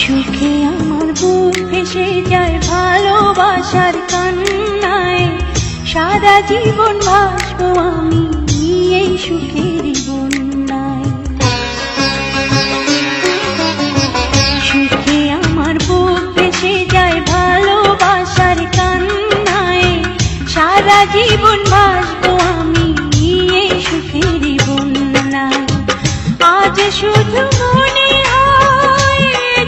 সুখে আমার বুক ভেসে যায় ভালোবাসার কান্নায়, সারা জীবন ভাসবো আমি এই সুখের বন্যায়। সুখে আমার বুক ভেসে যায় ভালোবাসার কান্নায়, সারা জীবন ভাসবো আমি এই সুখের বন্যায়। আজ শুধু মনে হয়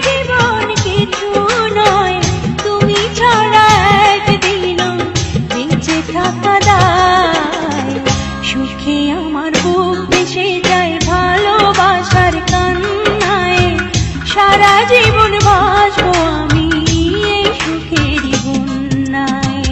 জীবন কিছু নয়, তুমি ছাড়া একদিনও বেঁচে থাকা দায়। সুখে আমার বুক ভেসে যায় ভালোবাসার কান্নায়, সারা জীবন ভাসবো আমি এই সুখের বন্যায়।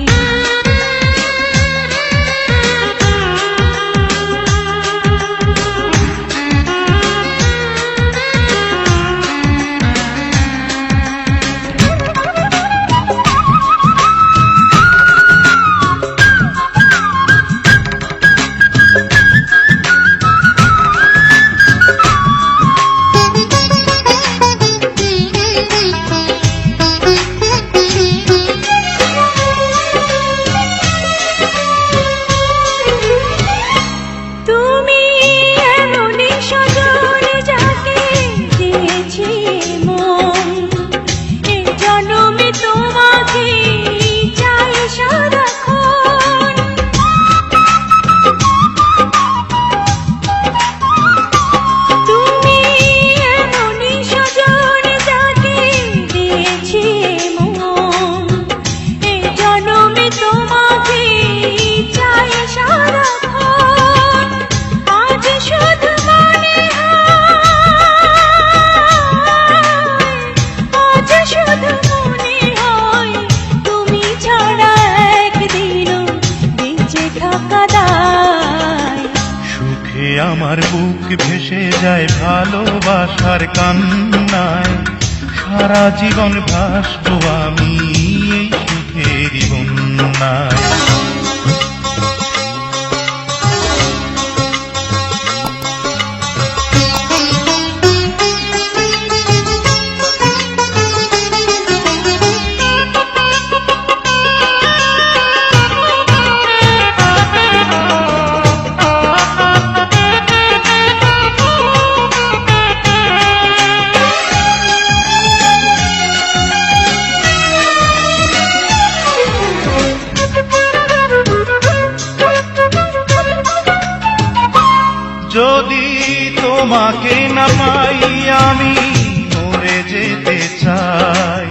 আমার বুক ভেসে যায় ভালোবাসার কান্নায়, সারা জীবন ভাসবো আমি এই সুখের বন্যায়। যদি তোমাকে না পাই আমি মরে যেতে চাই,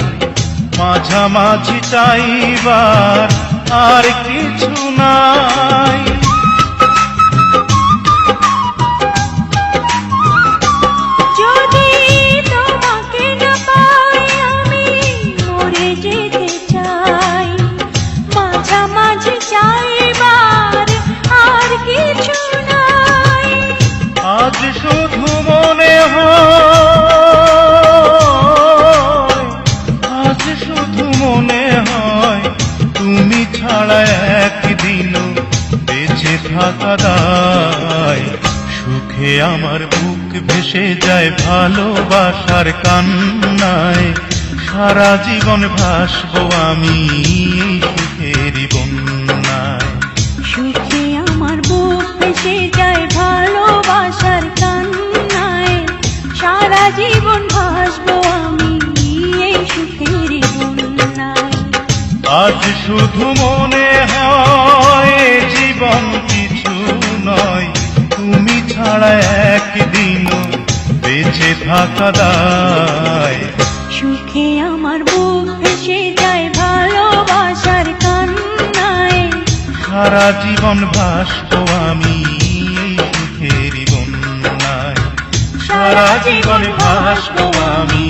মাঝামাঝি চাইবার আর কিছু নাই। যদি তোমাকে না পাই আমি মরে যেতে চাই, মাঝামাঝি চাইবার আর কিছু নাই। আজ শুধু মনে হয়, আজ শুধু মনে হয় তুমি ছাড়া একদিনও বেঁচে থাকা দায়। সুখে আমার বুক ভেসে যায় ভালোবাসার কান্নায়, সারা জীবন ভাসবো আমি এই সুখের বন্যায়। সুখে আমার বুক ভেসে যায় ভালোবাসার কান্নায়, সারা জীবন ভাসবো আমি এই সুখের বন্যায়। আজ শুধু মনে হয় জীবন কিছু নয়, তুমি ছাড়া একদিনও বেঁচে থাকা দায়। সুখে আমার বুক ভেসে যায় ভালোবাসার কান্নায়, সারা জীবন ভাসবো আমি এই সুখের বন্যায়। সারা জীবন ভাসবো আমি